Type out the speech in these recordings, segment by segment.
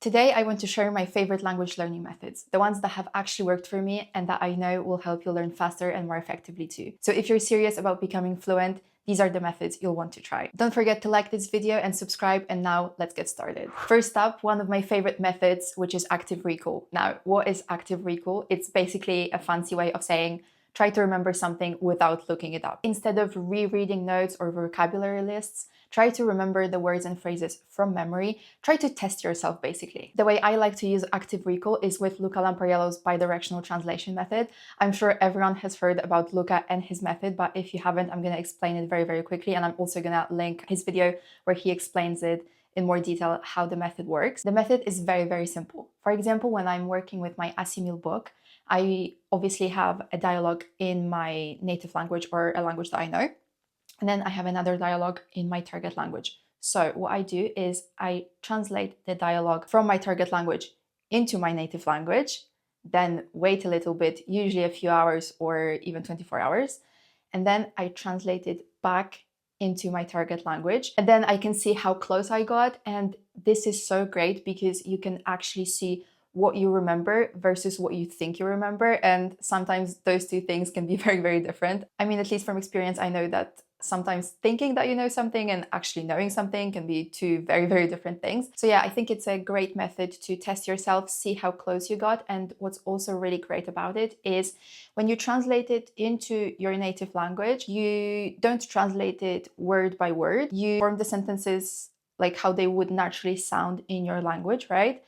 Today, I want to share my favorite language learning methods, the ones that have actually worked for me and that I know will help you learn faster and more effectively too. So if you're serious about becoming fluent, these are the methods you'll want to try. Don't forget to like this video and subscribe, and now let's get started. First up, one of my favorite methods, which is active recall. Now, what is active recall? It's basically a fancy way of saying try to remember something without looking it up. Instead of rereading notes or vocabulary lists, try to remember the words and phrases from memory. Try to test yourself, basically. The way I like to use active recall is with Luca Lampariello's bidirectional translation method. I'm sure everyone has heard about Luca and his method, but if you haven't, I'm going to explain it very, very quickly. And I'm also going to link his video where he explains it in more detail how the method works. The method is very, very simple. For example, when I'm working with my Assimil book, I obviously have a dialogue in my native language or a language that I know. And then I have another dialogue in my target language. So what I do is I translate the dialogue from my target language into my native language, then wait a little bit, usually a few hours or even 24 hours. And then I translate it back into my target language. And then I can see how close I got. And this is so great because you can actually see what you remember versus what you think you remember. And sometimes those two things can be very, very different. I mean, at least from experience, I know that sometimes thinking that you know something and actually knowing something can be two very, very different things. So yeah, I think it's a great method to test yourself, see how close you got. And what's also really great about it is when you translate it into your native language, you don't translate it word by word. You form the sentences like how they would naturally sound in your language, right?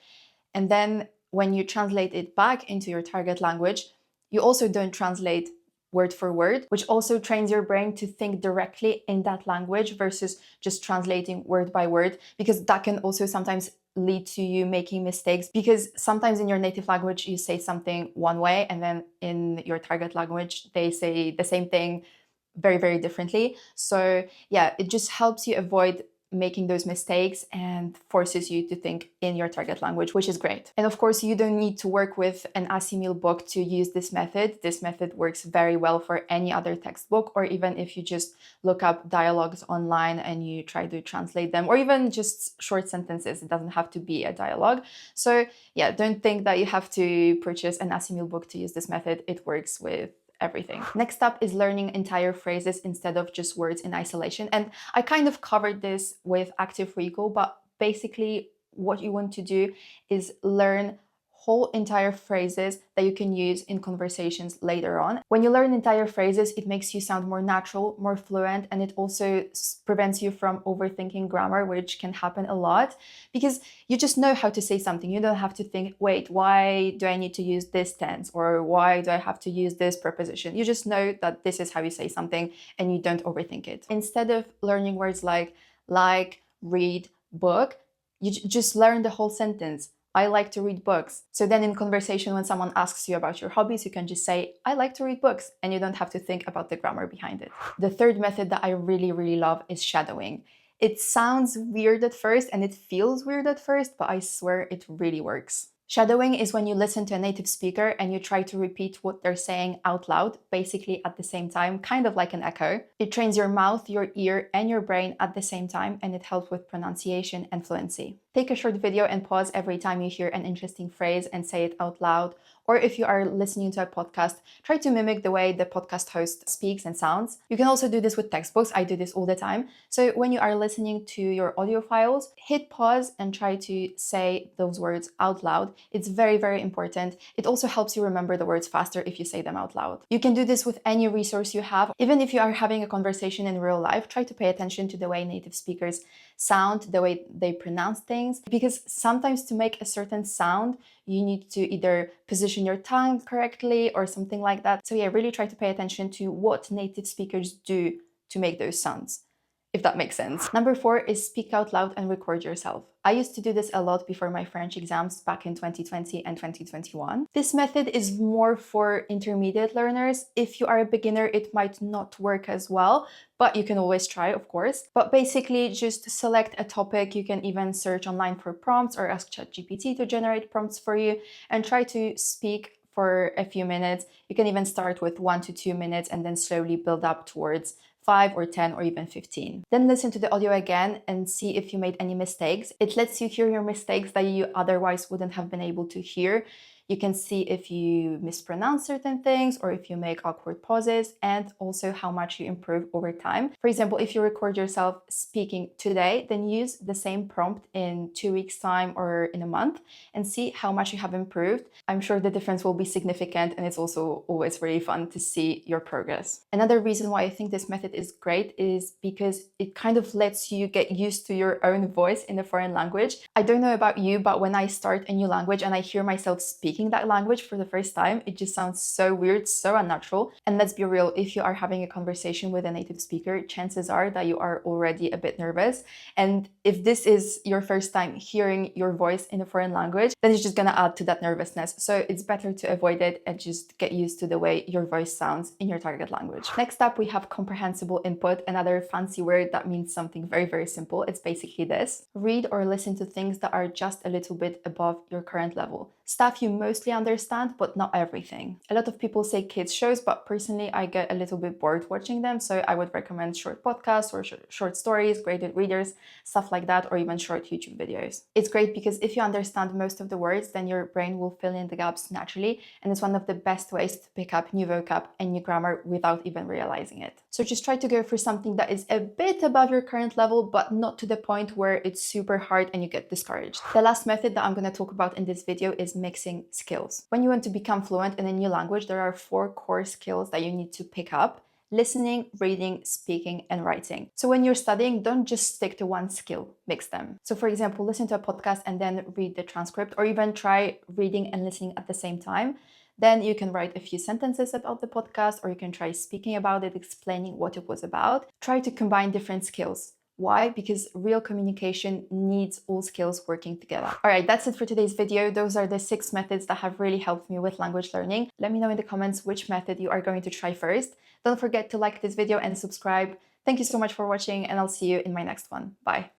And then when you translate it back into your target language, you also don't translate word for word, which also trains your brain to think directly in that language versus just translating word by word, because that can also sometimes lead to you making mistakes, because sometimes in your native language you say something one way and then in your target language they say the same thing very, very differently. So yeah, it just helps you avoid making those mistakes and forces you to think in your target language, which is great. And of course, you don't need to work with an Assimil book to use this method. This method works very well for any other textbook, or even if you just look up dialogues online and you try to translate them, or even just short sentences. It doesn't have to be a dialogue. So yeah, don't think that you have to purchase an Assimil book to use this method. It works with everything. Next up is learning entire phrases instead of just words in isolation. And I kind of covered this with active recall, but basically what you want to do is learn whole entire phrases that you can use in conversations later on. When you learn entire phrases, it makes you sound more natural, more fluent, and it also prevents you from overthinking grammar, which can happen a lot because you just know how to say something. You don't have to think, wait, why do I need to use this tense? Or why do I have to use this preposition? You just know that this is how you say something and you don't overthink it. Instead of learning words like, read, book, you just learn the whole sentence. I like to read books. So then in conversation, when someone asks you about your hobbies, you can just say, I like to read books, and you don't have to think about the grammar behind it. The third method that I really, really love is shadowing. It sounds weird at first and it feels weird at first, but I swear it really works. Shadowing is when you listen to a native speaker and you try to repeat what they're saying out loud, basically at the same time, kind of like an echo. It trains your mouth, your ear, and your brain at the same time, and it helps with pronunciation and fluency. Take a short video and pause every time you hear an interesting phrase and say it out loud. Or if you are listening to a podcast, try to mimic the way the podcast host speaks and sounds. You can also do this with textbooks. I do this all the time. So when you are listening to your audio files, hit pause and try to say those words out loud. It's very, very important. It also helps you remember the words faster if you say them out loud. You can do this with any resource you have. Even if you are having a conversation in real life, try to pay attention to the way native speakers sound, the way they pronounce things, because sometimes to make a certain sound, you need to either position your tongue correctly or something like that. So yeah, really try to pay attention to what native speakers do to make those sounds, if that makes sense. Number 4 is speak out loud and record yourself. I used to do this a lot before my French exams back in 2020 and 2021. This method is more for intermediate learners. If you are a beginner, it might not work as well, but you can always try, of course. But basically, just select a topic. You can even search online for prompts or ask ChatGPT to generate prompts for you and try to speak for a few minutes. You can even start with 1 to 2 minutes and then slowly build up towards 5 or 10 or even 15. Then listen to the audio again and see if you made any mistakes. It lets you hear your mistakes that you otherwise wouldn't have been able to hear. You can see if you mispronounce certain things or if you make awkward pauses, and also how much you improve over time. For example, if you record yourself speaking today, then use the same prompt in 2 weeks' time or in a month and see how much you have improved. I'm sure the difference will be significant, and it's also always really fun to see your progress. Another reason why I think this method is great is because it kind of lets you get used to your own voice in a foreign language. I don't know about you, but when I start a new language and I hear myself speaking that language for the first time, it just sounds so weird, so unnatural. And let's be real, if you are having a conversation with a native speaker, chances are that you are already a bit nervous. And if this is your first time hearing your voice in a foreign language, then it's just gonna add to that nervousness. So it's better to avoid it and just get used to the way your voice sounds in your target language. Next up, we have comprehensible input, another fancy word that means something very, very simple. It's basically this: read or listen to things that are just a little bit above your current level. Stuff you mostly understand, but not everything. A lot of people say kids shows, but personally I get a little bit bored watching them, so I would recommend short podcasts or short stories, graded readers, stuff like that, or even short YouTube videos. It's great because if you understand most of the words, then your brain will fill in the gaps naturally, and it's one of the best ways to pick up new vocab and new grammar without even realizing it. So just try to go for something that is a bit above your current level, but not to the point where it's super hard and you get discouraged. The last method that I'm going to talk about in this video is mixing skills. When you want to become fluent in a new language, there are 4 core skills that you need to pick up: listening, reading, speaking, and writing. So when you're studying, don't just stick to one skill, mix them. So for example, listen to a podcast and then read the transcript, or even try reading and listening at the same time. Then you can write a few sentences about the podcast, or you can try speaking about it, explaining what it was about. Try to combine different skills. Why? Because real communication needs all skills working together. All right, that's it for today's video. Those are the 6 methods that have really helped me with language learning. Let me know in the comments which method you are going to try first. Don't forget to like this video and subscribe. Thank you so much for watching, and I'll see you in my next one. Bye.